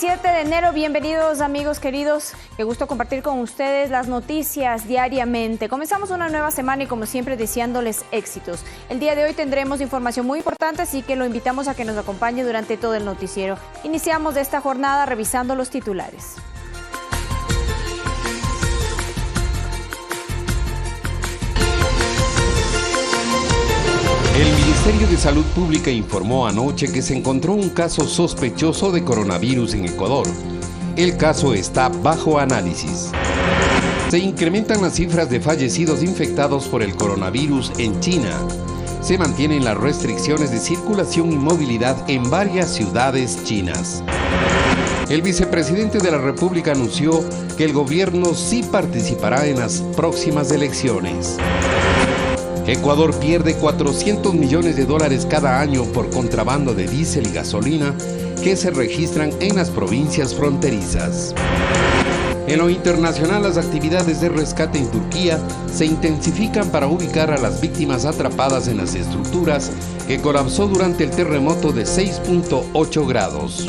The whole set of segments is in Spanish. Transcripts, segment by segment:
27 de enero, bienvenidos amigos queridos, qué gusto compartir con ustedes las noticias diariamente. Comenzamos una nueva semana y como siempre deseándoles éxitos. El día de hoy tendremos información muy importante, así que lo invitamos a que nos acompañe durante todo el noticiero. Iniciamos esta jornada revisando los titulares. El Ministerio de Salud Pública informó anoche que se encontró un caso sospechoso de coronavirus en Ecuador. El caso está bajo análisis. Se incrementan las cifras de fallecidos infectados por el coronavirus en China. Se mantienen las restricciones de circulación y movilidad en varias ciudades chinas. El vicepresidente de la República anunció que el gobierno sí participará en las próximas elecciones. Ecuador pierde $400 millones cada año por contrabando de diésel y gasolina que se registran en las provincias fronterizas. En lo internacional, las actividades de rescate en Turquía se intensifican para ubicar a las víctimas atrapadas en las estructuras que colapsó durante el terremoto de 6.8 grados.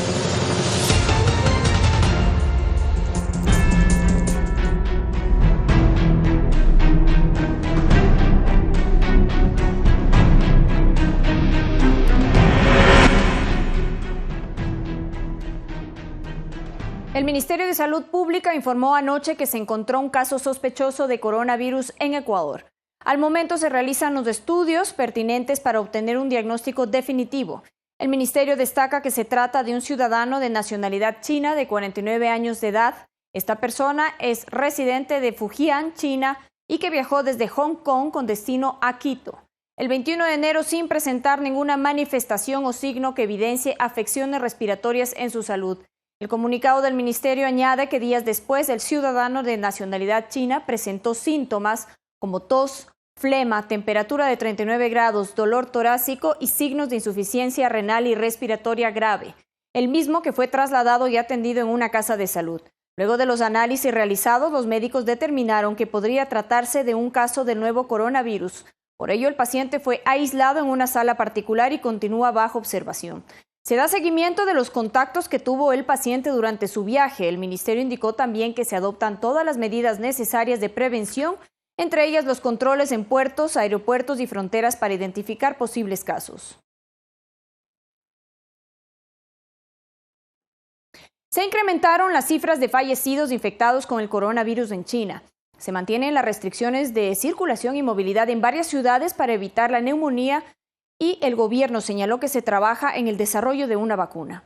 El Ministerio de Salud Pública informó anoche que se encontró un caso sospechoso de coronavirus en Ecuador. Al momento se realizan los estudios pertinentes para obtener un diagnóstico definitivo. El ministerio destaca que se trata de un ciudadano de nacionalidad china de 49 años de edad. Esta persona es residente de Fujian, China, y que viajó desde Hong Kong con destino a Quito. El 21 de enero sin presentar ninguna manifestación o signo que evidencie afecciones respiratorias en su salud. El comunicado del ministerio añade que días después el ciudadano de nacionalidad china presentó síntomas como tos, flema, temperatura de 39 grados, dolor torácico y signos de insuficiencia renal y respiratoria grave. El mismo que fue trasladado y atendido en una casa de salud. Luego de los análisis realizados, los médicos determinaron que podría tratarse de un caso del nuevo coronavirus. Por ello, el paciente fue aislado en una sala particular y continúa bajo observación. Se da seguimiento de los contactos que tuvo el paciente durante su viaje. El ministerio indicó también que se adoptan todas las medidas necesarias de prevención, entre ellas los controles en puertos, aeropuertos y fronteras para identificar posibles casos. Se incrementaron las cifras de fallecidos infectados con el coronavirus en China. Se mantienen las restricciones de circulación y movilidad en varias ciudades para evitar la neumonía y el gobierno señaló que se trabaja en el desarrollo de una vacuna.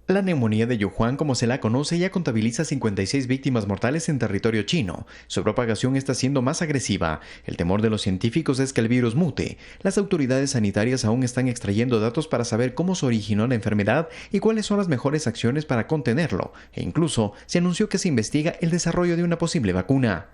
La neumonía de Wuhan, como se la conoce, ya contabiliza 56 víctimas mortales en territorio chino. Su propagación está siendo más agresiva. El temor de los científicos es que el virus mute. Las autoridades sanitarias aún están extrayendo datos para saber cómo se originó la enfermedad y cuáles son las mejores acciones para contenerlo. E incluso se anunció que se investiga el desarrollo de una posible vacuna.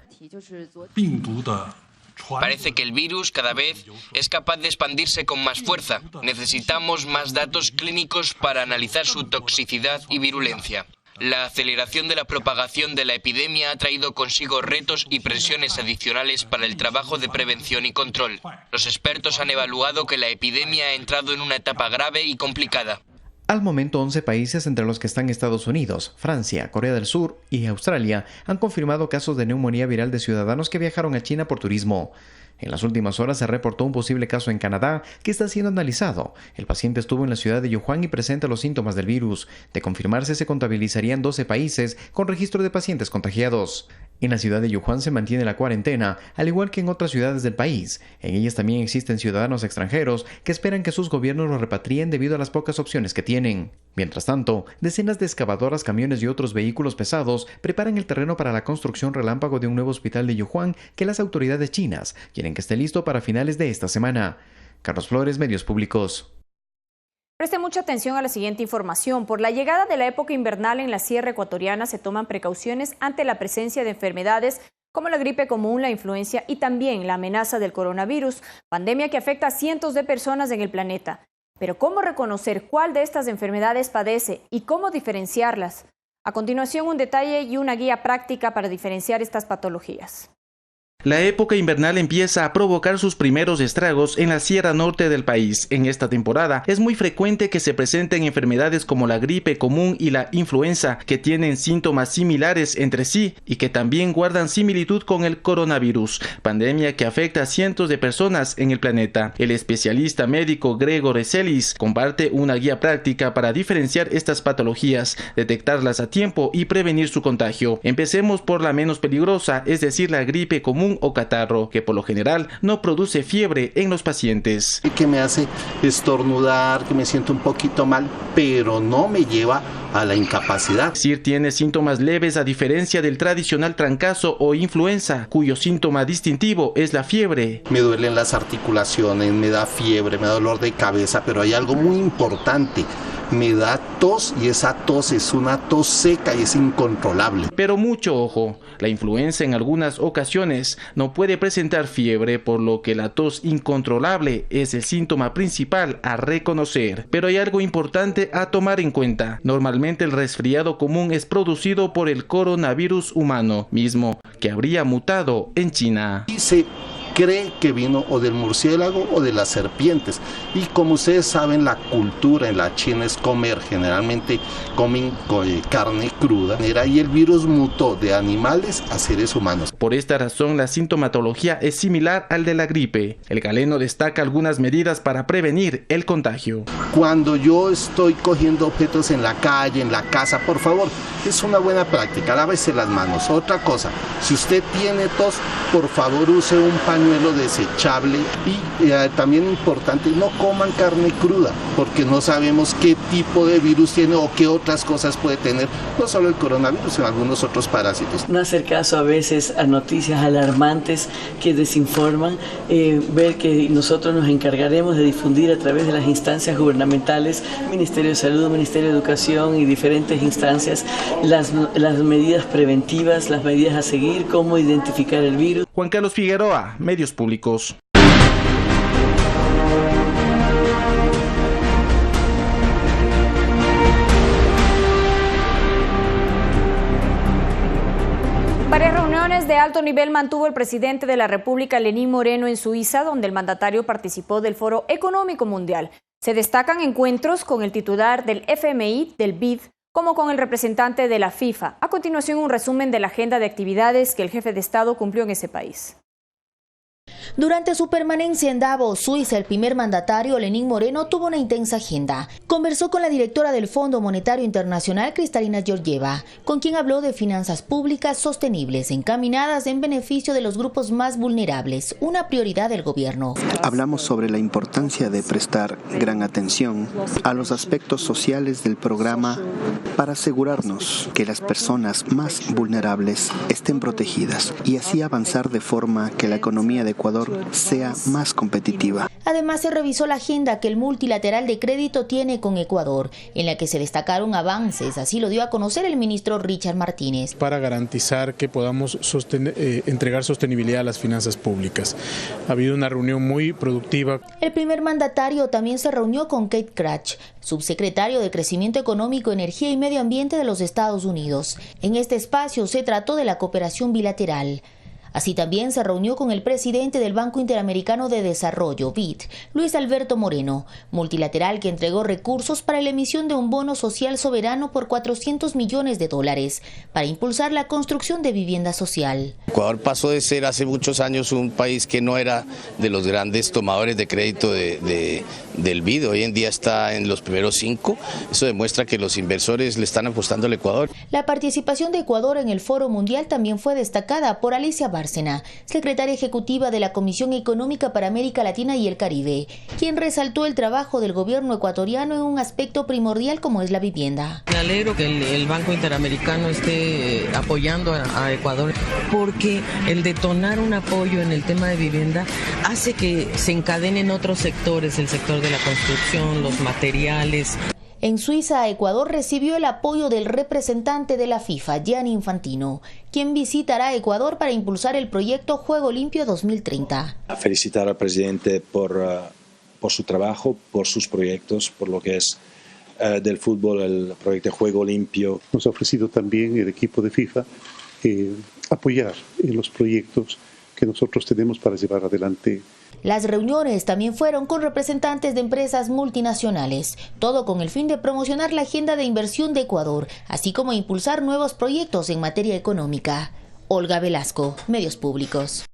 Parece que el virus cada vez es capaz de expandirse con más fuerza. Necesitamos más datos clínicos para analizar su toxicidad y virulencia. La aceleración de la propagación de la epidemia ha traído consigo retos y presiones adicionales para el trabajo de prevención y control. Los expertos han evaluado que la epidemia ha entrado en una etapa grave y complicada. Al momento, 11 países, entre los que están Estados Unidos, Francia, Corea del Sur y Australia, han confirmado casos de neumonía viral de ciudadanos que viajaron a China por turismo. En las últimas horas se reportó un posible caso en Canadá que está siendo analizado. El paciente estuvo en la ciudad de Wuhan y presenta los síntomas del virus. De confirmarse, se contabilizarían 12 países con registro de pacientes contagiados. En la ciudad de Wuhan se mantiene la cuarentena, al igual que en otras ciudades del país. En ellas también existen ciudadanos extranjeros que esperan que sus gobiernos los repatrien debido a las pocas opciones que tienen. Mientras tanto, decenas de excavadoras, camiones y otros vehículos pesados preparan el terreno para la construcción relámpago de un nuevo hospital de Wuhan que las autoridades chinas quieren que esté listo para finales de esta semana. Carlos Flores, Medios Públicos. Preste mucha atención a la siguiente información. Por la llegada de la época invernal en la sierra ecuatoriana se toman precauciones ante la presencia de enfermedades como la gripe común, la influencia y también la amenaza del coronavirus, pandemia que afecta a cientos de personas en el planeta. Pero ¿cómo reconocer cuál de estas enfermedades padece y cómo diferenciarlas? A continuación, un detalle y una guía práctica para diferenciar estas patologías. La época invernal empieza a provocar sus primeros estragos en la sierra norte del país. En esta temporada es muy frecuente que se presenten enfermedades como la gripe común y la influenza, que tienen síntomas similares entre sí y que también guardan similitud con el coronavirus, pandemia que afecta a cientos de personas en el planeta. El especialista médico Gregor Eselis comparte una guía práctica para diferenciar estas patologías, detectarlas a tiempo y prevenir su contagio. Empecemos por la menos peligrosa, es decir, la gripe común o catarro, que por lo general no produce fiebre en los pacientes. Que me hace estornudar, que me siento un poquito mal, pero no me lleva a la incapacidad. SIR tiene síntomas leves a diferencia del tradicional trancazo o influenza, cuyo síntoma distintivo es la fiebre. Me duelen las articulaciones, me da fiebre, me da dolor de cabeza, pero hay algo muy importante. Me da tos y esa tos es una tos seca y es incontrolable. Pero mucho ojo, la influenza en algunas ocasiones no puede presentar fiebre, por lo que la tos incontrolable es el síntoma principal a reconocer. Pero hay algo importante a tomar en cuenta. Normalmente el resfriado común es producido por el coronavirus humano, mismo que habría mutado en China. Cree que vino o del murciélago o de las serpientes. Y como ustedes saben, la cultura en la China es comer, generalmente comen carne cruda, y el virus mutó de animales a seres humanos. Por esta razón, la sintomatología es similar al de la gripe. El galeno destaca algunas medidas para prevenir el contagio. Cuando yo estoy cogiendo objetos en la calle, en la casa, por favor, es una buena práctica, lávese las manos. Otra cosa, si usted tiene tos, por favor use un pañuelo desechable y también importante, no coman carne cruda, porque no sabemos qué tipo de virus tiene o qué otras cosas puede tener, no solo el coronavirus, sino algunos otros parásitos. No hacer caso a veces a noticias alarmantes que desinforman, ver que nosotros nos encargaremos de difundir a través de las instancias gubernamentales, Ministerio de Salud, Ministerio de Educación y diferentes instancias, las medidas preventivas, las medidas a seguir, cómo identificar el virus. Juan Carlos Figueroa, Medios Públicos. Varias reuniones de alto nivel mantuvo el presidente de la República, Lenín Moreno, en Suiza, donde el mandatario participó del Foro Económico Mundial. Se destacan encuentros con el titular del FMI, del BID, como con el representante de la FIFA. A continuación, un resumen de la agenda de actividades que el jefe de Estado cumplió en ese país. Durante su permanencia en Davos, Suiza, el primer mandatario, Lenín Moreno, tuvo una intensa agenda. Conversó con la directora del Fondo Monetario Internacional, Kristalina Georgieva, con quien habló de finanzas públicas sostenibles, encaminadas en beneficio de los grupos más vulnerables, una prioridad del gobierno. Hablamos sobre la importancia de prestar gran atención a los aspectos sociales del programa para asegurarnos que las personas más vulnerables estén protegidas y así avanzar de forma que la economía de Ecuador sea más competitiva. Además, se revisó la agenda que el multilateral de crédito tiene con Ecuador, en la que se destacaron avances, así lo dio a conocer el ministro Richard Martínez. Para garantizar que podamos entregar sostenibilidad a las finanzas públicas. Ha habido una reunión muy productiva. El primer mandatario también se reunió con Keith Krach, subsecretario de Crecimiento Económico, Energía y Medio Ambiente de los Estados Unidos. En este espacio se trató de la cooperación bilateral. Así también se reunió con el presidente del Banco Interamericano de Desarrollo, BID, Luis Alberto Moreno, multilateral que entregó recursos para la emisión de un bono social soberano por $400 millones para impulsar la construcción de vivienda social. Ecuador pasó de ser hace muchos años un país que no era de los grandes tomadores de crédito del BID, hoy en día está en los primeros 5, eso demuestra que los inversores le están apostando al Ecuador. La participación de Ecuador en el Foro Mundial también fue destacada por Alicia Bárcena, secretaria ejecutiva de la Comisión Económica para América Latina y el Caribe, quien resaltó el trabajo del gobierno ecuatoriano en un aspecto primordial como es la vivienda. Me alegro que el Banco Interamericano esté apoyando a Ecuador, porque el detonar un apoyo en el tema de vivienda hace que se encadenen otros sectores, el sector de la construcción, los materiales. En Suiza, Ecuador recibió el apoyo del representante de la FIFA, Gianni Infantino, quien visitará Ecuador para impulsar el proyecto Juego Limpio 2030. A felicitar al presidente por su trabajo, por sus proyectos, por lo que es del fútbol, el proyecto Juego Limpio. Nos ha ofrecido también el equipo de FIFA apoyar en los proyectos que nosotros tenemos para llevar adelante. Las reuniones también fueron con representantes de empresas multinacionales, todo con el fin de promocionar la agenda de inversión de Ecuador, así como impulsar nuevos proyectos en materia económica. Olga Velasco, Medios Públicos.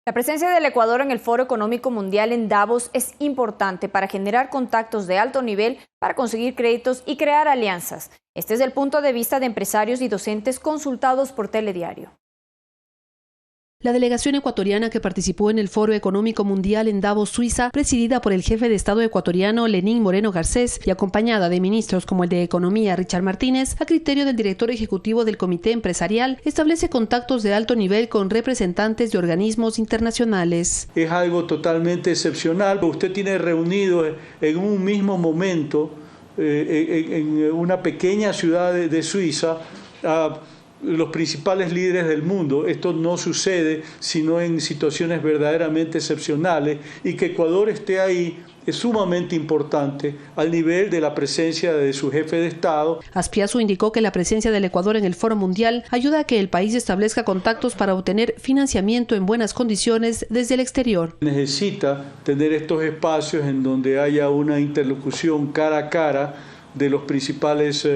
La presencia del Ecuador en el Foro Económico Mundial en Davos es importante para generar contactos de alto nivel, para conseguir créditos y crear alianzas. Este es el punto de vista de empresarios y docentes consultados por Telediario. La delegación ecuatoriana que participó en el Foro Económico Mundial en Davos, Suiza, presidida por el jefe de Estado ecuatoriano Lenín Moreno Garcés y acompañada de ministros como el de Economía Richard Martínez, a criterio del director ejecutivo del Comité Empresarial, establece contactos de alto nivel con representantes de organismos internacionales. Es algo totalmente excepcional. Usted tiene reunido en un mismo momento, en una pequeña ciudad de Suiza, los principales líderes del mundo. Esto no sucede sino en situaciones verdaderamente excepcionales, y que Ecuador esté ahí es sumamente importante al nivel de la presencia de su jefe de Estado. Azpiazu indicó que la presencia del Ecuador en el Foro Mundial ayuda a que el país establezca contactos para obtener financiamiento en buenas condiciones desde el exterior. Necesita tener estos espacios en donde haya una interlocución cara a cara de los principales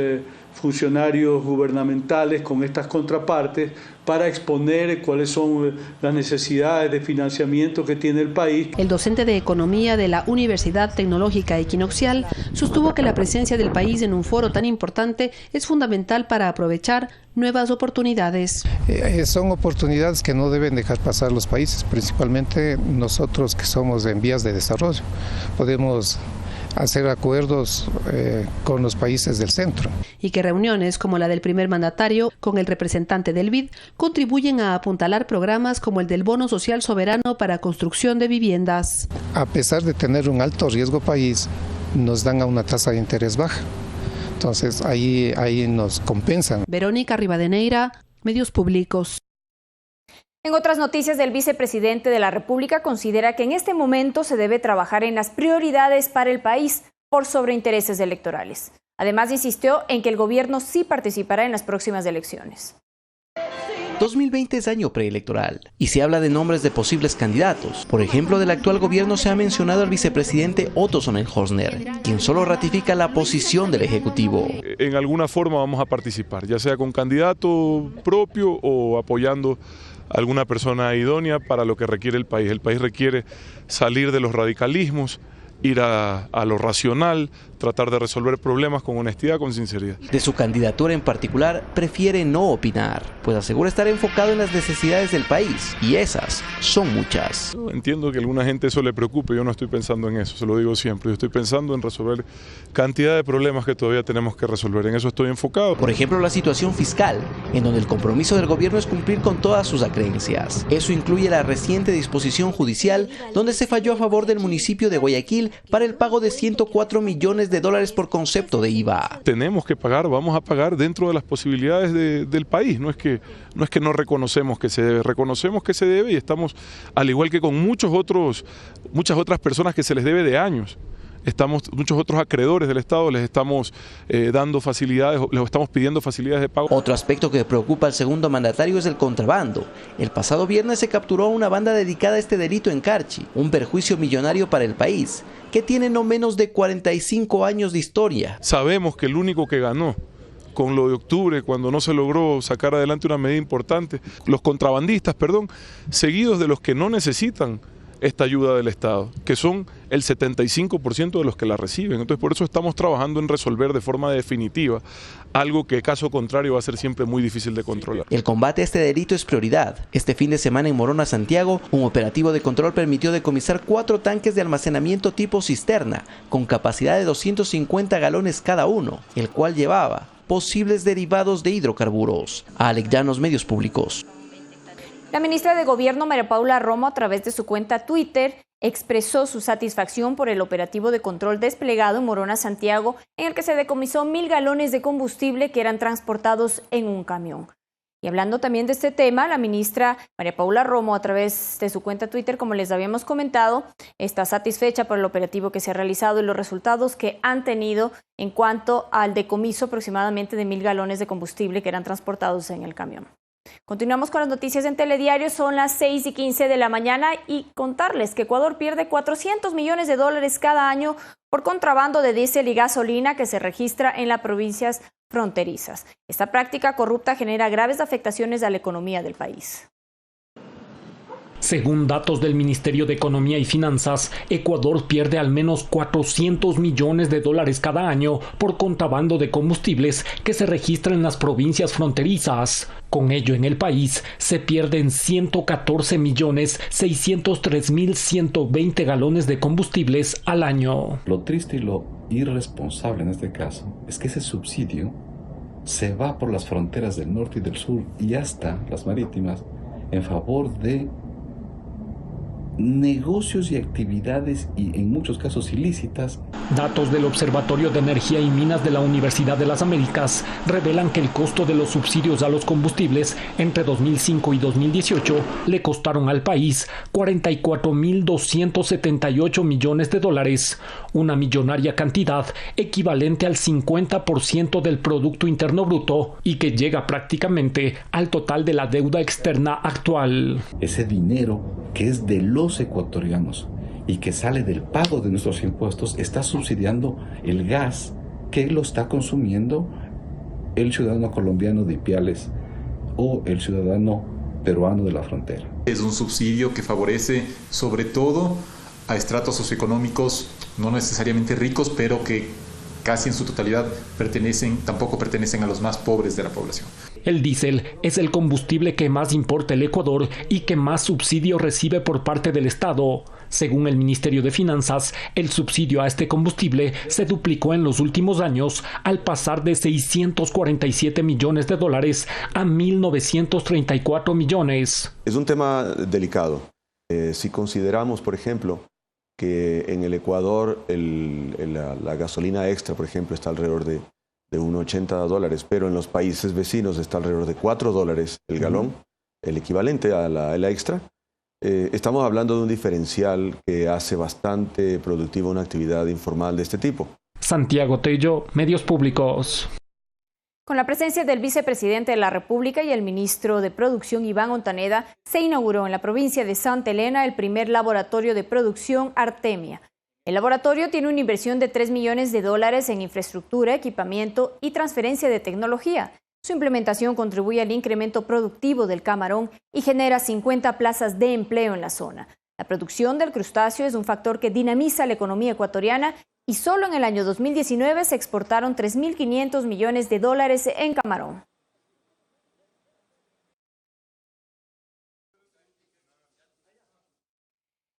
funcionarios gubernamentales con estas contrapartes para exponer cuáles son las necesidades de financiamiento que tiene el país. El docente de Economía de la Universidad Tecnológica Equinoccial sostuvo que la presencia del país en un foro tan importante es fundamental para aprovechar nuevas oportunidades. Son oportunidades que no deben dejar pasar los países, principalmente nosotros que somos en vías de desarrollo. Podemos hacer acuerdos con los países del centro. Y que reuniones como la del primer mandatario con el representante del BID contribuyen a apuntalar programas como el del Bono Social Soberano para construcción de viviendas. A pesar de tener un alto riesgo país, nos dan a una tasa de interés baja. Entonces ahí nos compensan. Verónica Rivadeneira, Medios Públicos. En otras noticias, el vicepresidente de la República considera que en este momento se debe trabajar en las prioridades para el país por sobre intereses electorales. Además, insistió en que el gobierno sí participará en las próximas elecciones. 2020 es año preelectoral y se habla de nombres de posibles candidatos. Por ejemplo, del actual gobierno se ha mencionado al vicepresidente Otto Sonnenhorstner, quien solo ratifica la posición del Ejecutivo. En alguna forma vamos a participar, ya sea con candidato propio o apoyando alguna persona idónea para lo que requiere el país. El país requiere salir de los radicalismos, ir a lo racional, tratar de resolver problemas con honestidad, con sinceridad. De su candidatura en particular, prefiere no opinar, pues asegura estar enfocado en las necesidades del país, y esas son muchas. Entiendo que a alguna gente eso le preocupe, yo no estoy pensando en eso, se lo digo siempre, yo estoy pensando en resolver cantidad de problemas que todavía tenemos que resolver, en eso estoy enfocado. Por ejemplo, la situación fiscal, en donde el compromiso del gobierno es cumplir con todas sus acreencias. Eso incluye la reciente disposición judicial, donde se falló a favor del municipio de Guayaquil para el pago de $104 millones por concepto de IVA. Tenemos que pagar, vamos a pagar dentro de las posibilidades del país, no es que no reconocemos que se debe, reconocemos que se debe y estamos, al igual que con muchas otras personas que se les debe de años. Muchos otros acreedores del Estado les estamos dando facilidades, les estamos pidiendo facilidades de pago. Otro aspecto que preocupa al segundo mandatario es el contrabando. El pasado viernes se capturó a una banda dedicada a este delito en Carchi, un perjuicio millonario para el país, que tiene no menos de 45 años de historia. Sabemos que el único que ganó con lo de octubre, cuando no se logró sacar adelante una medida importante, los contrabandistas, seguidos de los que no necesitan esta ayuda del Estado, que son el 75% de los que la reciben. Entonces, por eso estamos trabajando en resolver de forma definitiva algo que, caso contrario, va a ser siempre muy difícil de controlar. El combate a este delito es prioridad. Este fin de semana en Morona, Santiago, un operativo de control permitió decomisar 4 tanques de almacenamiento tipo cisterna, con capacidad de 250 galones cada uno, el cual llevaba posibles derivados de hidrocarburos. Alex Llanos, Medios Públicos. La ministra de Gobierno, María Paula Romo, a través de su cuenta Twitter, expresó su satisfacción por el operativo de control desplegado en Morona, Santiago, en el que se decomisó 1.000 galones de combustible que eran transportados en un camión. Y hablando también de este tema, la ministra María Paula Romo, a través de su cuenta Twitter, como les habíamos comentado, está satisfecha por el operativo que se ha realizado y los resultados que han tenido en cuanto al decomiso aproximadamente de 1.000 galones de combustible que eran transportados en el camión. Continuamos con las noticias en Telediario, son las 6:15 de la mañana y contarles que Ecuador pierde $400 millones cada año por contrabando de diésel y gasolina que se registra en las provincias fronterizas. Esta práctica corrupta genera graves afectaciones a la economía del país. Según datos del Ministerio de Economía y Finanzas, Ecuador pierde al menos $400 millones cada año por contrabando de combustibles que se registra en las provincias fronterizas. Con ello, en el país se pierden 114.603.120 galones de combustibles al año. Lo triste y lo irresponsable en este caso es que ese subsidio se va por las fronteras del norte y del sur y hasta las marítimas en favor de negocios y actividades y en muchos casos ilícitas. Datos del Observatorio de Energía y Minas de la Universidad de las Américas revelan que el costo de los subsidios a los combustibles entre 2005 y 2018 le costaron al país $44.278 millones, una millonaria cantidad equivalente al 50% del Producto Interno Bruto y que llega prácticamente al total de la deuda externa actual. Ese dinero que es de los ecuatorianos y que sale del pago de nuestros impuestos está subsidiando el gas que lo está consumiendo el ciudadano colombiano de Ipiales o el ciudadano peruano de la frontera. Es un subsidio que favorece sobre todo a estratos socioeconómicos no necesariamente ricos, pero que casi en su totalidad tampoco pertenecen a los más pobres de la población. El diésel es el combustible que más importa el Ecuador y que más subsidio recibe por parte del Estado. Según el Ministerio de Finanzas, el subsidio a este combustible se duplicó en los últimos años al pasar de $647 millones a $1.934 millones. Es un tema delicado. Si consideramos, por ejemplo, que en el Ecuador la gasolina extra, por ejemplo, está alrededor de $1.80, pero en los países vecinos está alrededor de $4 el galón, el equivalente a la extra. Estamos hablando de un diferencial que hace bastante productiva una actividad informal de este tipo. Santiago Tello, Medios Públicos. Con la presencia del vicepresidente de la República y el ministro de Producción, Iván Ontaneda, se inauguró en la provincia de Santa Elena el primer laboratorio de producción Artemia. El laboratorio tiene una inversión de $3 millones en infraestructura, equipamiento y transferencia de tecnología. Su implementación contribuye al incremento productivo del camarón y genera 50 plazas de empleo en la zona. La producción del crustáceo es un factor que dinamiza la economía ecuatoriana y solo en el año 2019 se exportaron $3.500 millones en camarón.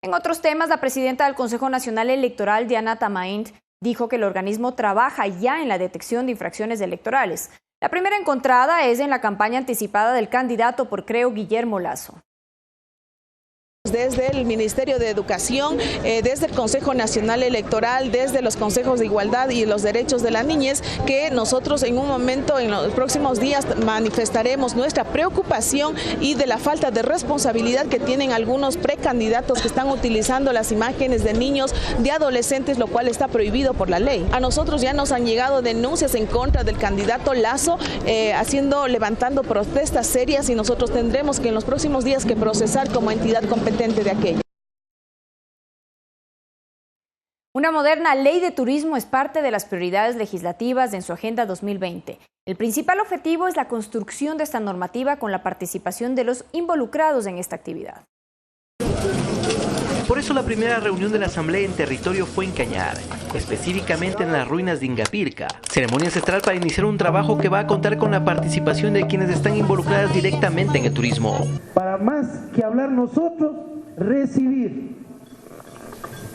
En otros temas, la presidenta del Consejo Nacional Electoral, Diana Tamaint, dijo que el organismo trabaja ya en la detección de infracciones electorales. La primera encontrada es en la campaña anticipada del candidato por Creo, Guillermo Lasso. Desde el Ministerio de Educación, desde el Consejo Nacional Electoral, desde los consejos de igualdad y los derechos de la niñez, que nosotros en un momento, en los próximos días, manifestaremos nuestra preocupación y de la falta de responsabilidad que tienen algunos precandidatos que están utilizando las imágenes de niños, de adolescentes, lo cual está prohibido por la ley. A nosotros ya nos han llegado denuncias en contra del candidato Lasso, levantando protestas serias, y nosotros tendremos que en los próximos días que procesar como entidad competente de aquello. Una moderna ley de turismo es parte de las prioridades legislativas en su Agenda 2020. El principal objetivo es la construcción de esta normativa con la participación de los involucrados en esta actividad. Por eso la primera reunión de la Asamblea en territorio fue en Cañar, específicamente en las ruinas de Ingapirca. Ceremonia ancestral para iniciar un trabajo que va a contar con la participación de quienes están involucradas directamente en el turismo. Para más que hablar nosotros, recibir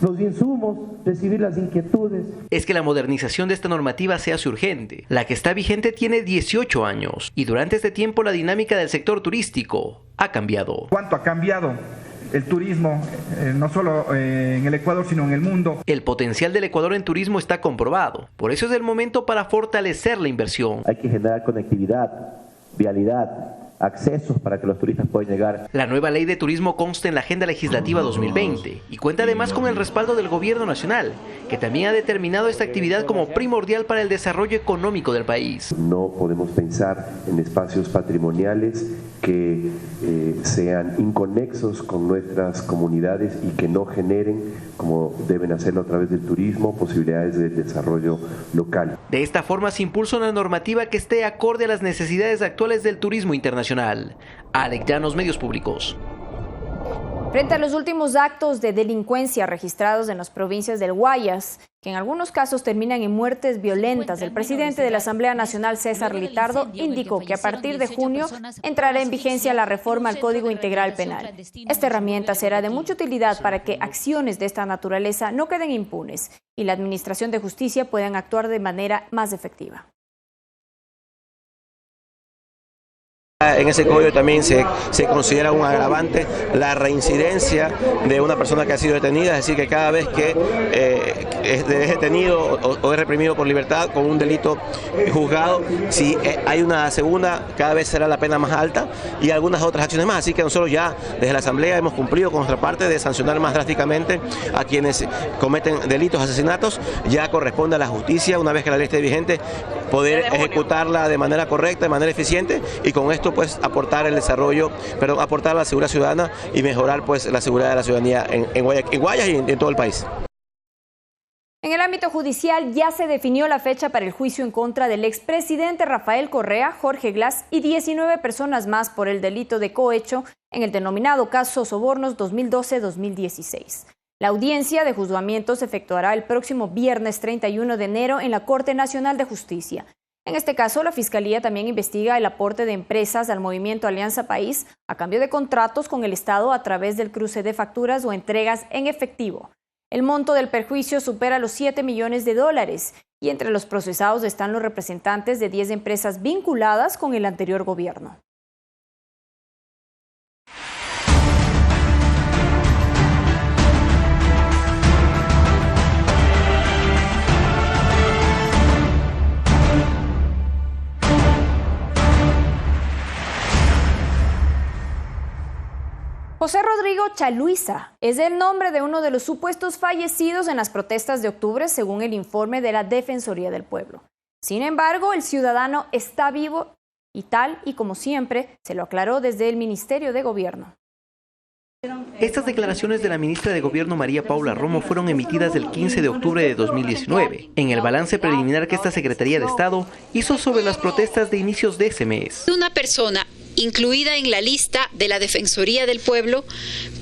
los insumos, recibir las inquietudes. Es que la modernización de esta normativa se hace urgente. La que está vigente tiene 18 años y durante este tiempo la dinámica del sector turístico ha cambiado. ¿Cuánto ha cambiado el turismo, no solo en el Ecuador, sino en el mundo? El potencial del Ecuador en turismo está comprobado. Por eso es el momento para fortalecer la inversión. Hay que generar conectividad, vialidad, accesos para que los turistas puedan llegar. La nueva ley de turismo consta en la Agenda Legislativa 2020 y cuenta además con el respaldo del Gobierno Nacional, que también ha determinado esta actividad como primordial para el desarrollo económico del país. No podemos pensar en espacios patrimoniales que sean inconexos con nuestras comunidades y que no generen, como deben hacerlo a través del turismo, posibilidades de desarrollo local. De esta forma se impulsa una normativa que esté acorde a las necesidades actuales del turismo internacional. Alex Llanos, Medios Públicos. Frente a los últimos actos de delincuencia registrados en las provincias del Guayas, que en algunos casos terminan en muertes violentas, el presidente de la Asamblea Nacional, César Litardo, indicó que a partir de junio entrará en vigencia la reforma al Código Integral Penal. Esta herramienta será de mucha utilidad para que acciones de esta naturaleza no queden impunes y la Administración de Justicia puedan actuar de manera más efectiva. En ese código también se considera un agravante la reincidencia de una persona que ha sido detenida, es decir, que cada vez que es detenido o es reprimido por libertad con un delito juzgado, si hay una segunda, cada vez será la pena más alta y algunas otras acciones más. Así que nosotros ya desde la Asamblea hemos cumplido con nuestra parte de sancionar más drásticamente a quienes cometen delitos, asesinatos. Ya corresponde a la justicia, una vez que la ley esté vigente, poder ejecutarla de manera correcta, de manera eficiente y con esto pues aportar el desarrollo, aportar la seguridad ciudadana y mejorar pues la seguridad de la ciudadanía en Guayas y en todo el país. En el ámbito judicial ya se definió la fecha para el juicio en contra del expresidente Rafael Correa, Jorge Glass y 19 personas más por el delito de cohecho en el denominado caso Sobornos 2012-2016. La audiencia de juzgamiento se efectuará el próximo viernes 31 de enero en la Corte Nacional de Justicia. En este caso, la Fiscalía también investiga el aporte de empresas al movimiento Alianza País a cambio de contratos con el Estado a través del cruce de facturas o entregas en efectivo. El monto del perjuicio supera los $7 millones y entre los procesados están los representantes de 10 empresas vinculadas con el anterior gobierno. José Rodrigo Chaluisa es el nombre de uno de los supuestos fallecidos en las protestas de octubre, según el informe de la Defensoría del Pueblo. Sin embargo, el ciudadano está vivo y tal y como siempre se lo aclaró desde el Ministerio de Gobierno. Estas declaraciones de la ministra de Gobierno María Paula Romo fueron emitidas el 15 de octubre de 2019, en el balance preliminar que esta Secretaría de Estado hizo sobre las protestas de inicios de ese mes. Una persona incluida en la lista de la Defensoría del Pueblo,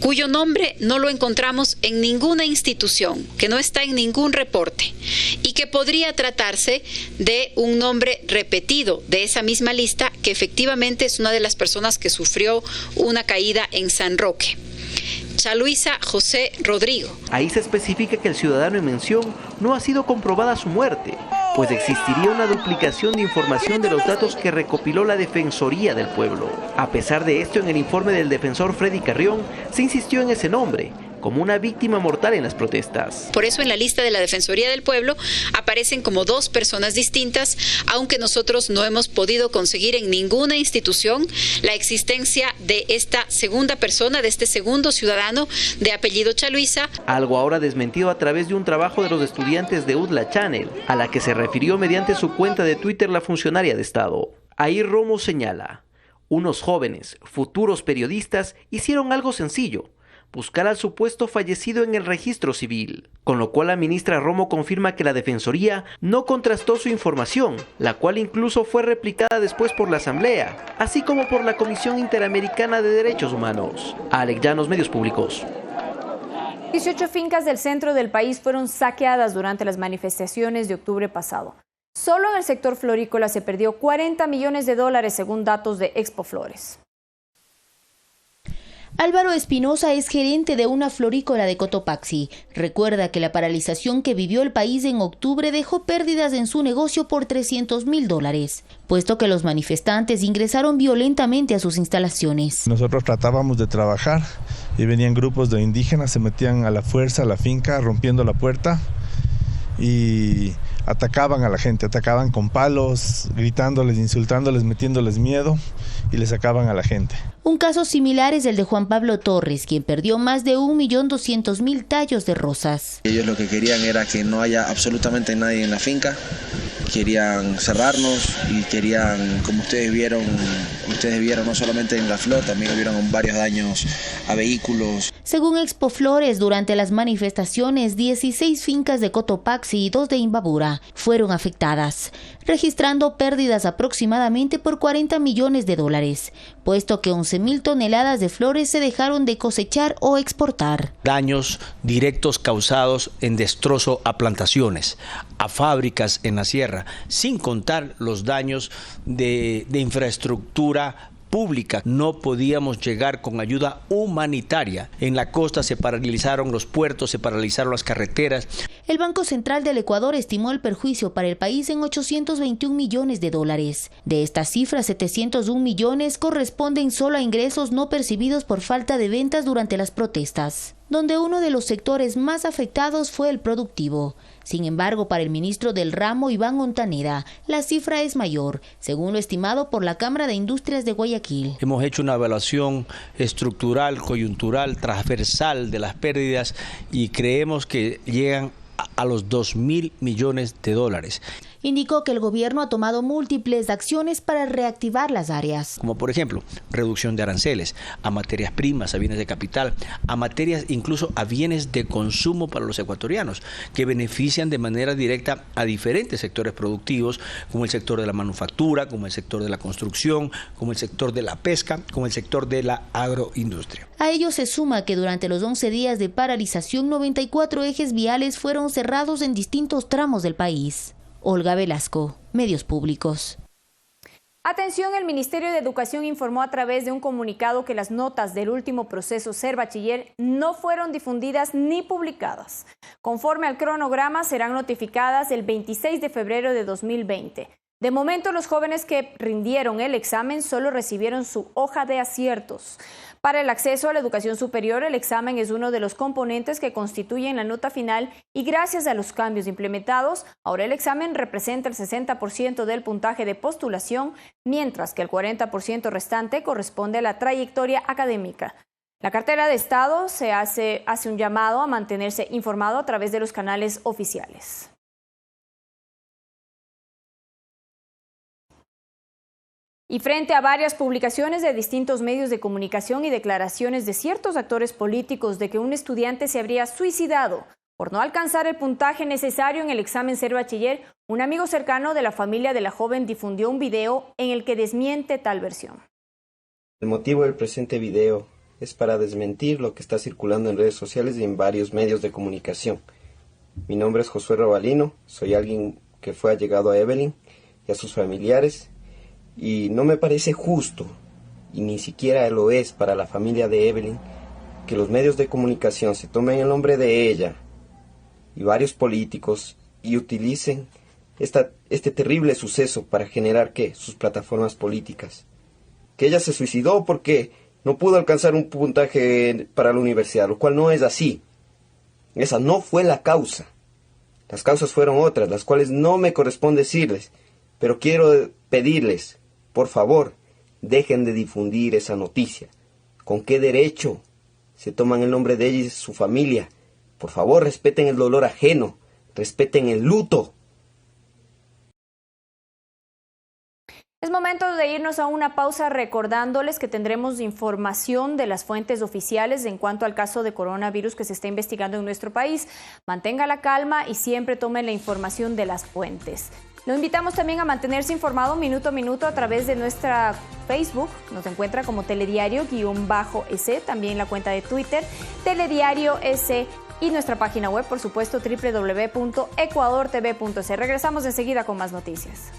cuyo nombre no lo encontramos en ninguna institución, que no está en ningún reporte, y que podría tratarse de un nombre repetido de esa misma lista, que efectivamente es una de las personas que sufrió una caída en San Roque. Chaluisa José Rodrigo. Ahí se especifica que el ciudadano en mención no ha sido comprobada su muerte, pues existiría una duplicación de información de los datos que recopiló la Defensoría del Pueblo. A pesar de esto, en el informe del defensor Freddy Carrión se insistió en ese nombre como una víctima mortal en las protestas. Por eso en la lista de la Defensoría del Pueblo aparecen como dos personas distintas, aunque nosotros no hemos podido conseguir en ninguna institución la existencia de esta segunda persona, de este segundo ciudadano de apellido Chaluisa. Algo ahora desmentido a través de un trabajo de los estudiantes de UDLA Channel, a la que se refirió mediante su cuenta de Twitter la funcionaria de Estado. Ahí Romo señala: unos jóvenes, futuros periodistas, hicieron algo sencillo: buscar al supuesto fallecido en el registro civil, con lo cual la ministra Romo confirma que la Defensoría no contrastó su información, la cual incluso fue replicada después por la Asamblea, así como por la Comisión Interamericana de Derechos Humanos. Alex Llanos, Medios Públicos. 18 fincas del centro del país fueron saqueadas durante las manifestaciones de octubre pasado. Solo en el sector florícola se perdió $40 millones según datos de Expo Flores. Álvaro Espinosa es gerente de una florícola de Cotopaxi. Recuerda que la paralización que vivió el país en octubre dejó pérdidas en su negocio por $300.000, puesto que los manifestantes ingresaron violentamente a sus instalaciones. Nosotros tratábamos de trabajar y venían grupos de indígenas, se metían a la fuerza a la finca rompiendo la puerta y atacaban a la gente, atacaban con palos, gritándoles, insultándoles, metiéndoles miedo y les sacaban a la gente. Un caso similar es el de Juan Pablo Torres, quien perdió más de 1.200.000 tallos de rosas. Ellos lo que querían era que no haya absolutamente nadie en la finca. Querían cerrarnos y querían, como ustedes vieron no solamente en la flor, también hubieron varios daños a vehículos. Según Expo Flores, durante las manifestaciones, 16 fincas de Cotopaxi y 2 de Imbabura fueron afectadas, registrando pérdidas aproximadamente por $40 millones, puesto que 11.000 toneladas de flores se dejaron de cosechar o exportar. Daños directos causados en destrozo a plantaciones, a fábricas en la sierra, sin contar los daños de infraestructura pública. No podíamos llegar con ayuda humanitaria. En la costa se paralizaron los puertos, se paralizaron las carreteras. El Banco Central del Ecuador estimó el perjuicio para el país en $821 millones. De esta cifra, 701 millones corresponden solo a ingresos no percibidos por falta de ventas durante las protestas, donde uno de los sectores más afectados fue el productivo. Sin embargo, para el ministro del ramo, Iván Montaneda, la cifra es mayor, según lo estimado por la Cámara de Industrias de Guayaquil. Hemos hecho una evaluación estructural, coyuntural, transversal de las pérdidas y creemos que llegan a los $2.000 millones. Indicó que el gobierno ha tomado múltiples acciones para reactivar las áreas. Como por ejemplo, reducción de aranceles a materias primas, a bienes de capital, a materias, incluso a bienes de consumo para los ecuatorianos, que benefician de manera directa a diferentes sectores productivos, como el sector de la manufactura, como el sector de la construcción, como el sector de la pesca, como el sector de la agroindustria. A ello se suma que durante los 11 días de paralización, 94 ejes viales fueron cerrados en distintos tramos del país. Olga Velasco, Medios Públicos. Atención, el Ministerio de Educación informó a través de un comunicado que las notas del último proceso Ser Bachiller no fueron difundidas ni publicadas. Conforme al cronograma, serán notificadas el 26 de febrero de 2020. De momento, los jóvenes que rindieron el examen solo recibieron su hoja de aciertos. Para el acceso a la educación superior, el examen es uno de los componentes que constituyen la nota final y gracias a los cambios implementados, ahora el examen representa el 60% del puntaje de postulación, mientras que el 40% restante corresponde a la trayectoria académica. La cartera de Estado hace un llamado a mantenerse informado a través de los canales oficiales. Y frente a varias publicaciones de distintos medios de comunicación y declaraciones de ciertos actores políticos de que un estudiante se habría suicidado por no alcanzar el puntaje necesario en el examen Ser Bachiller, un amigo cercano de la familia de la joven difundió un video en el que desmiente tal versión. El motivo del presente video es para desmentir lo que está circulando en redes sociales y en varios medios de comunicación. Mi nombre es Josué Robalino, soy alguien que fue allegado a Evelyn y a sus familiares. Y no me parece justo, y ni siquiera lo es para la familia de Evelyn, que los medios de comunicación se tomen el nombre de ella y varios políticos y utilicen este terrible suceso para generar, ¿qué?, sus plataformas políticas. Que ella se suicidó porque no pudo alcanzar un puntaje para la universidad, lo cual no es así. Esa no fue la causa. Las causas fueron otras, las cuales no me corresponde decirles, pero quiero pedirles, por favor, dejen de difundir esa noticia. ¿Con qué derecho se toman el nombre de ella y de su familia? Por favor, respeten el dolor ajeno, respeten el luto. Es momento de irnos a una pausa recordándoles que tendremos información de las fuentes oficiales en cuanto al caso de coronavirus que se está investigando en nuestro país. Mantenga la calma y siempre tome la información de las fuentes. Lo invitamos también a mantenerse informado minuto a minuto a través de nuestra Facebook. Nos encuentra como Telediario_S, también la cuenta de Twitter, Telediario S, y nuestra página web, por supuesto, www.ecuadortv.es. Regresamos enseguida con más noticias.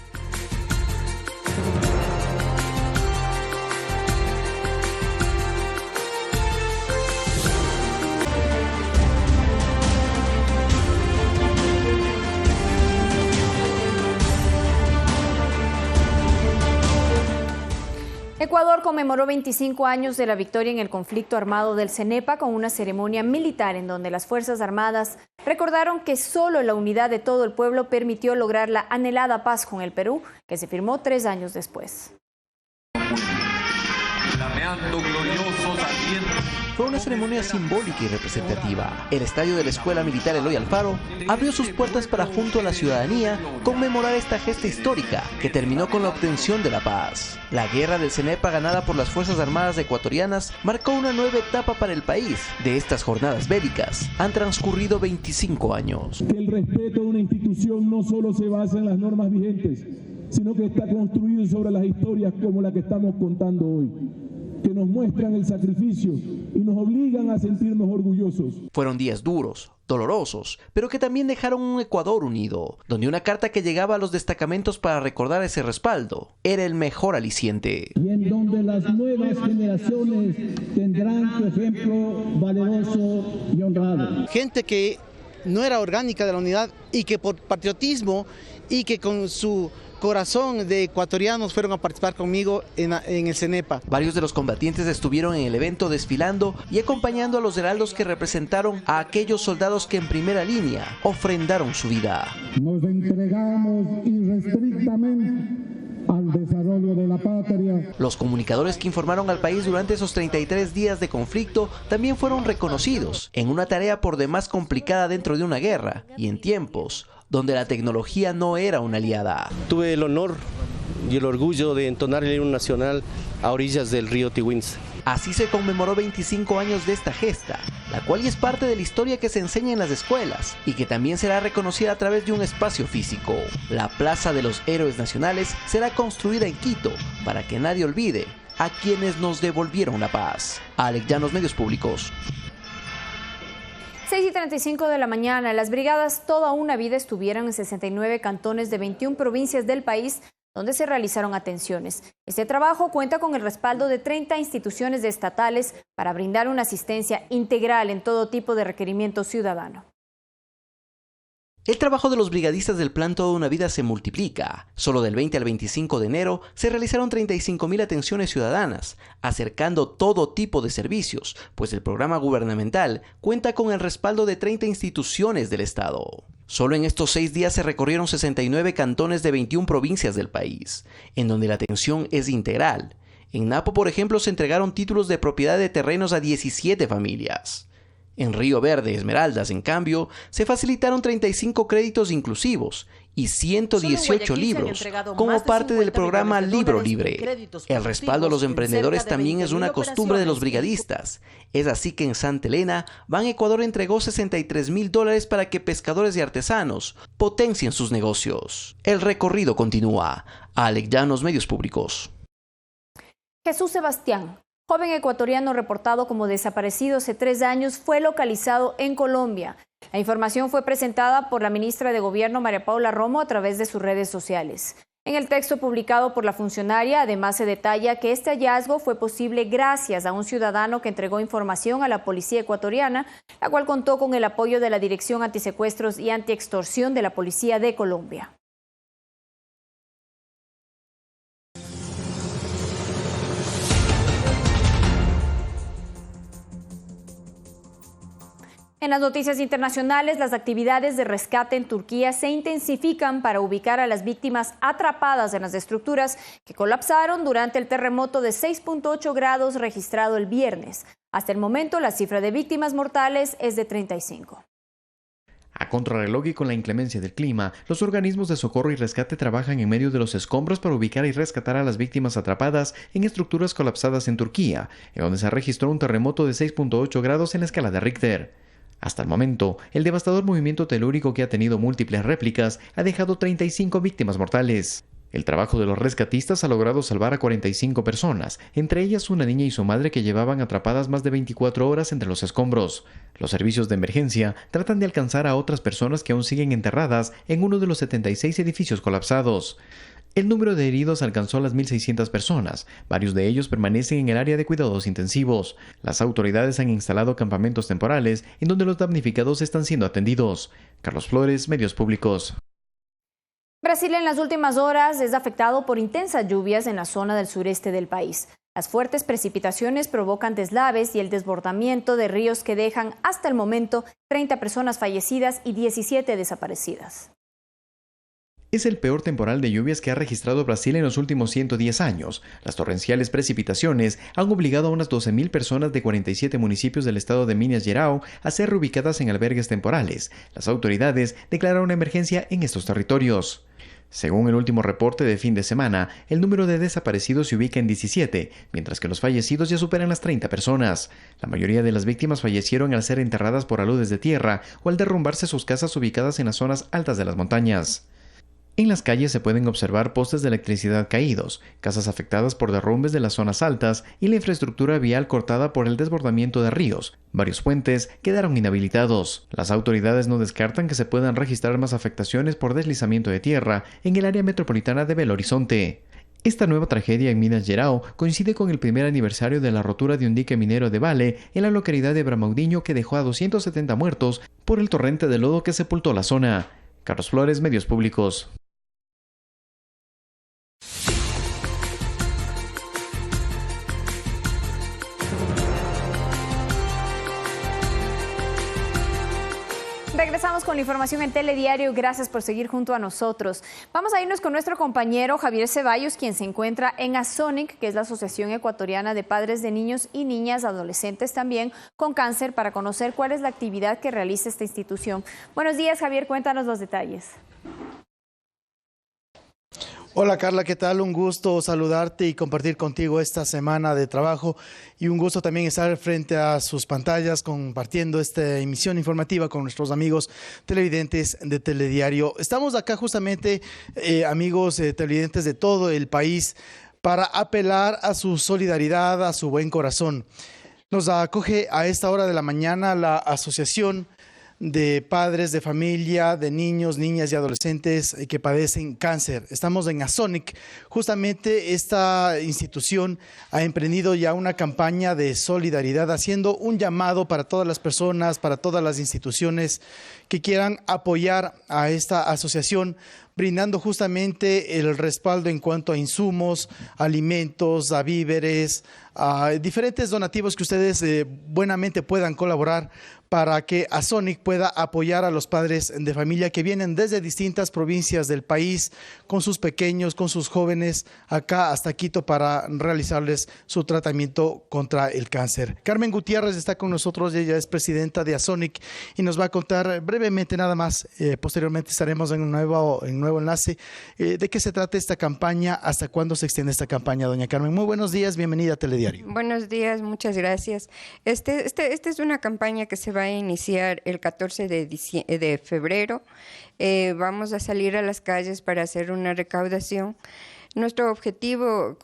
Ecuador conmemoró 25 años de la victoria en el conflicto armado del Cenepa con una ceremonia militar en donde las Fuerzas Armadas recordaron que solo la unidad de todo el pueblo permitió lograr la anhelada paz con el Perú, que se firmó 3 años después. La flameando gloriosos alientos. Fue una ceremonia simbólica y representativa. El estadio de la Escuela Militar Eloy Alfaro abrió sus puertas para, junto a la ciudadanía, conmemorar esta gesta histórica que terminó con la obtención de la paz. La guerra del CENEPA ganada por las Fuerzas Armadas ecuatorianas marcó una nueva etapa para el país. De estas jornadas bélicas han transcurrido 25 años. El respeto a una institución no solo se basa en las normas vigentes, sino que está construido sobre las historias como la que estamos contando hoy, que nos muestran el sacrificio y nos obligan a sentirnos orgullosos. Fueron días duros, dolorosos, pero que también dejaron un Ecuador unido, donde una carta que llegaba a los destacamentos para recordar ese respaldo era el mejor aliciente. Y en donde las nuevas generaciones tendrán su ejemplo valeroso y honrado. Gente que no era orgánica de la unidad y que por patriotismo y que con su corazón de ecuatorianos fueron a participar conmigo en el CENEPA. Varios de los combatientes estuvieron en el evento desfilando y acompañando a los heraldos que representaron a aquellos soldados que en primera línea ofrendaron su vida. Nos entregamos irrestrictamente al desarrollo de la patria. Los comunicadores que informaron al país durante esos 33 días de conflicto también fueron reconocidos en una tarea por demás complicada dentro de una guerra y en tiempos donde la tecnología no era una aliada. Tuve el honor y el orgullo de entonar el himno nacional a orillas del río Tiwins. Así se conmemoró 25 años de esta gesta, la cual ya es parte de la historia que se enseña en las escuelas y que también será reconocida a través de un espacio físico. La Plaza de los Héroes Nacionales será construida en Quito para que nadie olvide a quienes nos devolvieron la paz. Alex Llanos, Medios Públicos. 6:35 de la mañana, las brigadas Toda una Vida estuvieron en 69 cantones de 21 provincias del país donde se realizaron atenciones. Este trabajo cuenta con el respaldo de 30 instituciones estatales para brindar una asistencia integral en todo tipo de requerimiento ciudadano. El trabajo de los brigadistas del Plan Toda una Vida se multiplica. Solo del 20 al 25 de enero se realizaron 35.000 atenciones ciudadanas, acercando todo tipo de servicios, pues el programa gubernamental cuenta con el respaldo de 30 instituciones del Estado. Solo en estos 6 días se recorrieron 69 cantones de 21 provincias del país, en donde la atención es integral. En Napo, por ejemplo, se entregaron títulos de propiedad de terrenos a 17 familias. En Río Verde, Esmeraldas, en cambio, se facilitaron 35 créditos inclusivos y 118 libros como parte del programa Libro Libre. El respaldo a los emprendedores también es una costumbre de los brigadistas. Es así que en Santa Elena, Ban Ecuador entregó $63.000 para que pescadores y artesanos potencien sus negocios. El recorrido continúa. Alex Llanos, Medios Públicos. Jesús Sebastián, joven ecuatoriano reportado como desaparecido hace 3 años, fue localizado en Colombia. La información fue presentada por la ministra de Gobierno María Paula Romo a través de sus redes sociales. En el texto publicado por la funcionaria, además se detalla que este hallazgo fue posible gracias a un ciudadano que entregó información a la policía ecuatoriana, la cual contó con el apoyo de la Dirección Antisecuestros y Antiextorsión de la Policía de Colombia. En las noticias internacionales, las actividades de rescate en Turquía se intensifican para ubicar a las víctimas atrapadas en las estructuras que colapsaron durante el terremoto de 6.8 grados registrado el viernes. Hasta el momento, la cifra de víctimas mortales es de 35. A contrarreloj y con la inclemencia del clima, los organismos de socorro y rescate trabajan en medio de los escombros para ubicar y rescatar a las víctimas atrapadas en estructuras colapsadas en Turquía, en donde se registró un terremoto de 6.8 grados en la escala de Richter. Hasta el momento, el devastador movimiento telúrico, que ha tenido múltiples réplicas, ha dejado 35 víctimas mortales. El trabajo de los rescatistas ha logrado salvar a 45 personas, entre ellas una niña y su madre que llevaban atrapadas más de 24 horas entre los escombros. Los servicios de emergencia tratan de alcanzar a otras personas que aún siguen enterradas en uno de los 76 edificios colapsados. El número de heridos alcanzó las 1.600 personas, varios de ellos permanecen en el área de cuidados intensivos. Las autoridades han instalado campamentos temporales en donde los damnificados están siendo atendidos. Carlos Flores, Medios Públicos. Brasil en las últimas horas es afectado por intensas lluvias en la zona del sureste del país. Las fuertes precipitaciones provocan deslaves y el desbordamiento de ríos que dejan hasta el momento 30 personas fallecidas y 17 desaparecidas. Es el peor temporal de lluvias que ha registrado Brasil en los últimos 110 años. Las torrenciales precipitaciones han obligado a unas 12.000 personas de 47 municipios del estado de Minas Gerais a ser reubicadas en albergues temporales. Las autoridades declararon una emergencia en estos territorios. Según el último reporte de fin de semana, el número de desaparecidos se ubica en 17, mientras que los fallecidos ya superan las 30 personas. La mayoría de las víctimas fallecieron al ser enterradas por aludes de tierra o al derrumbarse sus casas ubicadas en las zonas altas de las montañas. En las calles se pueden observar postes de electricidad caídos, casas afectadas por derrumbes de las zonas altas y la infraestructura vial cortada por el desbordamiento de ríos. Varios puentes quedaron inhabilitados. Las autoridades no descartan que se puedan registrar más afectaciones por deslizamiento de tierra en el área metropolitana de Belo Horizonte. Esta nueva tragedia en Minas Gerais coincide con el primer aniversario de la rotura de un dique minero de Vale en la localidad de Bramaudinho, que dejó a 270 muertos por el torrente de lodo que sepultó la zona. Carlos Flores, Medios Públicos. Regresamos con la información en Telediario. Gracias por seguir junto a nosotros. Vamos a irnos con nuestro compañero Javier Ceballos, quien se encuentra en ASONIC, que es la Asociación Ecuatoriana de Padres de Niños y Niñas, Adolescentes también, con cáncer, para conocer cuál es la actividad que realiza esta institución. Buenos días, Javier, cuéntanos los detalles. Hola Carla, ¿qué tal? Un gusto saludarte y compartir contigo esta semana de trabajo y un gusto también estar frente a sus pantallas compartiendo esta emisión informativa con nuestros amigos televidentes de Telediario. Estamos acá justamente, amigos televidentes de todo el país, para apelar a su solidaridad, a su buen corazón. Nos acoge a esta hora de la mañana la Asociación de Padres de Familia, de Niños, Niñas y Adolescentes que padecen cáncer. Estamos en ASONIC. Justamente esta institución ha emprendido ya una campaña de solidaridad, haciendo un llamado para todas las personas, para todas las instituciones que quieran apoyar a esta asociación, brindando justamente el respaldo en cuanto a insumos, alimentos, a víveres, a diferentes donativos que ustedes buenamente puedan colaborar para que ASONIC pueda apoyar a los padres de familia que vienen desde distintas provincias del país con sus pequeños, con sus jóvenes, acá hasta Quito, para realizarles su tratamiento contra el cáncer. Carmen Gutiérrez está con nosotros, ella es presidenta de ASONIC y nos va a contar brevemente nada más. Posteriormente estaremos en un nuevo enlace de qué se trata esta campaña, hasta cuándo se extiende esta campaña. Doña Carmen, muy buenos días, bienvenida a Telediario. Buenos días, muchas gracias. Esta es una campaña que se va a iniciar el 14 de febrero. Vamos a salir a las calles para hacer una recaudación. Nuestro objetivo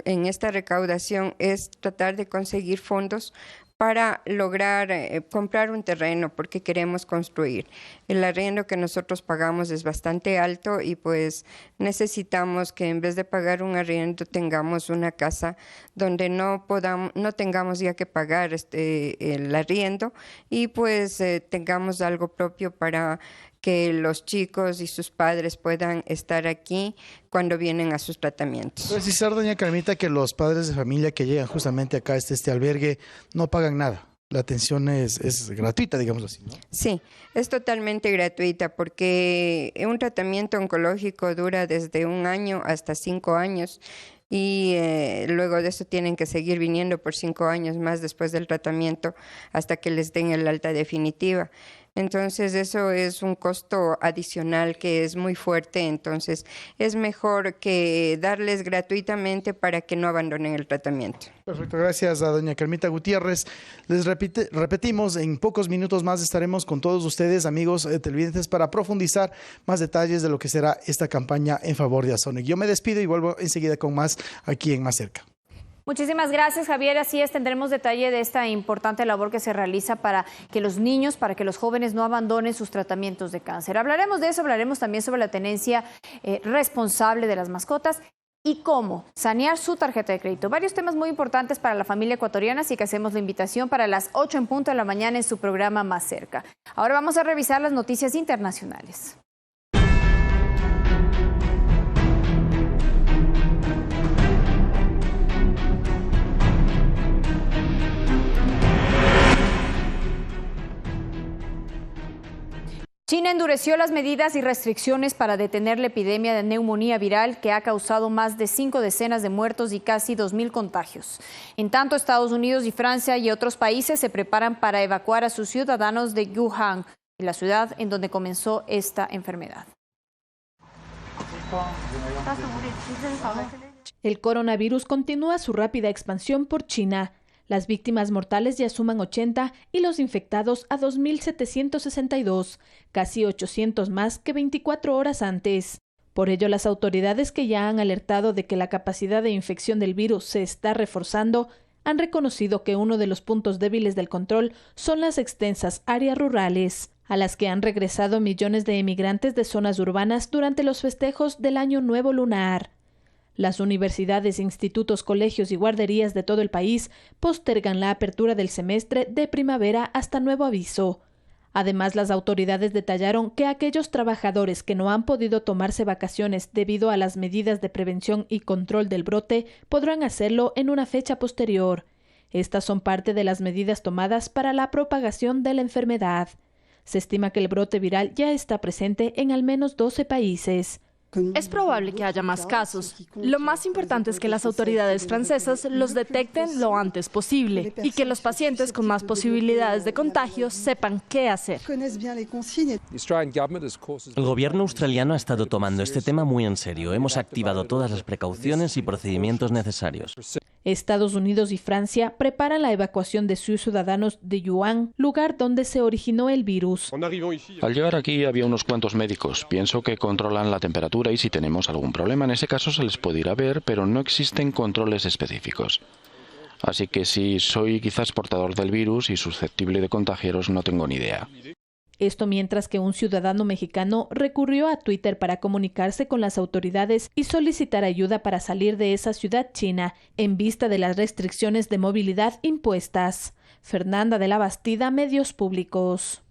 en esta recaudación es tratar de conseguir fondos para lograr comprar un terreno, porque queremos construir. El arriendo que nosotros pagamos es bastante alto y pues necesitamos que en vez de pagar un arriendo tengamos una casa donde no tengamos ya que pagar el arriendo y pues tengamos algo propio para que los chicos y sus padres puedan estar aquí cuando vienen a sus tratamientos. Precisar, doña Carmita, que los padres de familia que llegan justamente acá a este albergue no pagan nada. La atención es gratuita, digamos así, ¿no? Sí, es totalmente gratuita, porque un tratamiento oncológico dura desde 1 año hasta 5 años. Y luego de eso tienen que seguir viniendo por 5 años más después del tratamiento hasta que les den el alta definitiva. Entonces eso es un costo adicional que es muy fuerte, entonces es mejor que darles gratuitamente para que no abandonen el tratamiento. Perfecto, gracias a doña Carmita Gutiérrez. Les repetimos, en pocos minutos más estaremos con todos ustedes, amigos televidentes, para profundizar más detalles de lo que será esta campaña en favor de ASONIC. Yo me despido y vuelvo enseguida con más aquí en Más Cerca. Muchísimas gracias, Javier. Así es, tendremos detalle de esta importante labor que se realiza para que los niños, para que los jóvenes no abandonen sus tratamientos de cáncer. Hablaremos de eso, hablaremos también sobre la tenencia responsable de las mascotas y cómo sanear su tarjeta de crédito. Varios temas muy importantes para la familia ecuatoriana, así que hacemos la invitación para las 8 en punto de la mañana en su programa Más Cerca. Ahora vamos a revisar las noticias internacionales. China China endureció las medidas y restricciones para detener la epidemia de neumonía viral que ha causado más de 5 decenas de muertos y casi 2.000 contagios. En tanto, Estados Unidos y Francia y otros países se preparan para evacuar a sus ciudadanos de Wuhan, la ciudad en donde comenzó esta enfermedad. El coronavirus continúa su rápida expansión por China. Las víctimas mortales ya suman 80 y los infectados a 2.762, casi 800 más que 24 horas antes. Por ello, las autoridades que ya han alertado de que la capacidad de infección del virus se está reforzando, han reconocido que uno de los puntos débiles del control son las extensas áreas rurales, a las que han regresado millones de emigrantes de zonas urbanas durante los festejos del Año Nuevo Lunar. Las universidades, institutos, colegios y guarderías de todo el país postergan la apertura del semestre de primavera hasta nuevo aviso. Además, las autoridades detallaron que aquellos trabajadores que no han podido tomarse vacaciones debido a las medidas de prevención y control del brote podrán hacerlo en una fecha posterior. Estas son parte de las medidas tomadas para la propagación de la enfermedad. Se estima que el brote viral ya está presente en al menos 12 países. Es probable que haya más casos. Lo más importante es que las autoridades francesas los detecten lo antes posible y que los pacientes con más posibilidades de contagio sepan qué hacer. El gobierno australiano ha estado tomando este tema muy en serio. Hemos activado todas las precauciones y procedimientos necesarios. Estados Unidos y Francia preparan la evacuación de sus ciudadanos de Wuhan, lugar donde se originó el virus. Al llegar aquí había unos cuantos médicos. Pienso que controlan la temperatura y si tenemos algún problema en ese caso se les puede ir a ver, pero no existen controles específicos. Así que si soy quizás portador del virus y susceptible de contagiaros, no tengo ni idea. Esto mientras que un ciudadano mexicano recurrió a Twitter para comunicarse con las autoridades y solicitar ayuda para salir de esa ciudad china en vista de las restricciones de movilidad impuestas. Fernanda de la Bastida, Medios Públicos.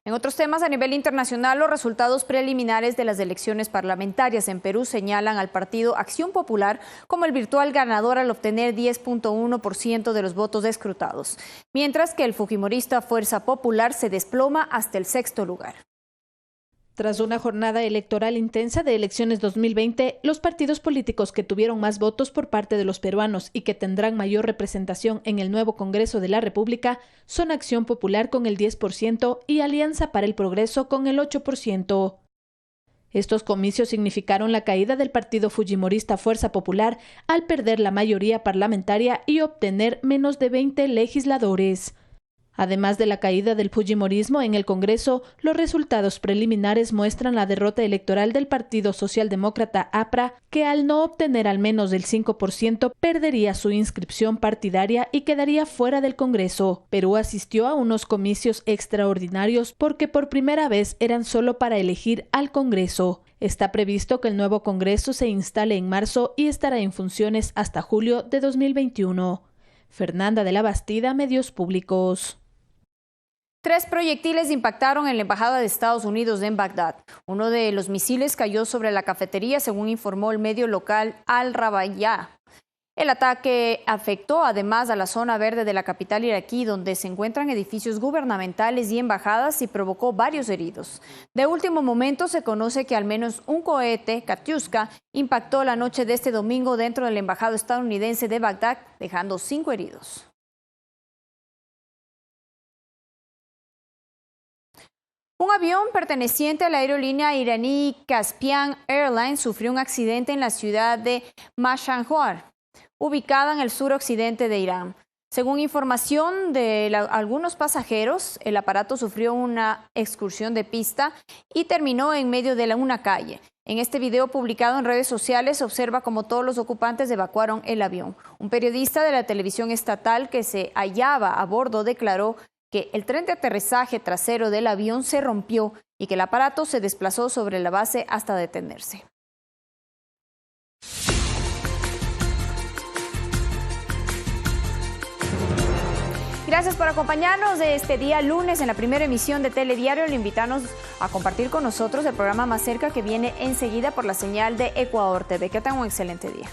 En otros temas, a nivel internacional, los resultados preliminares de las elecciones parlamentarias en Perú señalan al partido Acción Popular como el virtual ganador al obtener 10.1% de los votos escrutados, mientras que el fujimorista Fuerza Popular se desploma hasta el 6º lugar. Tras una jornada electoral intensa de elecciones 2020, los partidos políticos que tuvieron más votos por parte de los peruanos y que tendrán mayor representación en el nuevo Congreso de la República son Acción Popular con el 10% y Alianza para el Progreso con el 8%. Estos comicios significaron la caída del partido fujimorista Fuerza Popular al perder la mayoría parlamentaria y obtener menos de 20 legisladores. Además de la caída del fujimorismo en el Congreso, los resultados preliminares muestran la derrota electoral del Partido Socialdemócrata APRA, que al no obtener al menos el 5% perdería su inscripción partidaria y quedaría fuera del Congreso. Perú asistió a unos comicios extraordinarios porque por primera vez eran solo para elegir al Congreso. Está previsto que el nuevo Congreso se instale en marzo y estará en funciones hasta julio de 2021. Fernanda de la Bastida, Medios Públicos. 3 proyectiles impactaron en la embajada de Estados Unidos en Bagdad. Uno de los misiles cayó sobre la cafetería, según informó el medio local Al Rabayah. El ataque afectó además a la zona verde de la capital iraquí, donde se encuentran edificios gubernamentales y embajadas, y provocó varios heridos. De último momento se conoce que al menos un cohete, Katyusha, impactó la noche de este domingo dentro de la embajada estadounidense de Bagdad, dejando 5 heridos. Un avión perteneciente a la aerolínea iraní Caspian Airlines sufrió un accidente en la ciudad de Mashanwar, ubicada en el suroccidente de Irán. Según información de algunos pasajeros, el aparato sufrió una excursión de pista y terminó en medio de una calle. En este video publicado en redes sociales se observa cómo todos los ocupantes evacuaron el avión. Un periodista de la televisión estatal que se hallaba a bordo declaró que el tren de aterrizaje trasero del avión se rompió y que el aparato se desplazó sobre la base hasta detenerse. Gracias por acompañarnos de este día lunes en la primera emisión de Telediario. Le invitamos a compartir con nosotros el programa Más Cerca, que viene enseguida por la señal de Ecuador TV. Que tengan un excelente día.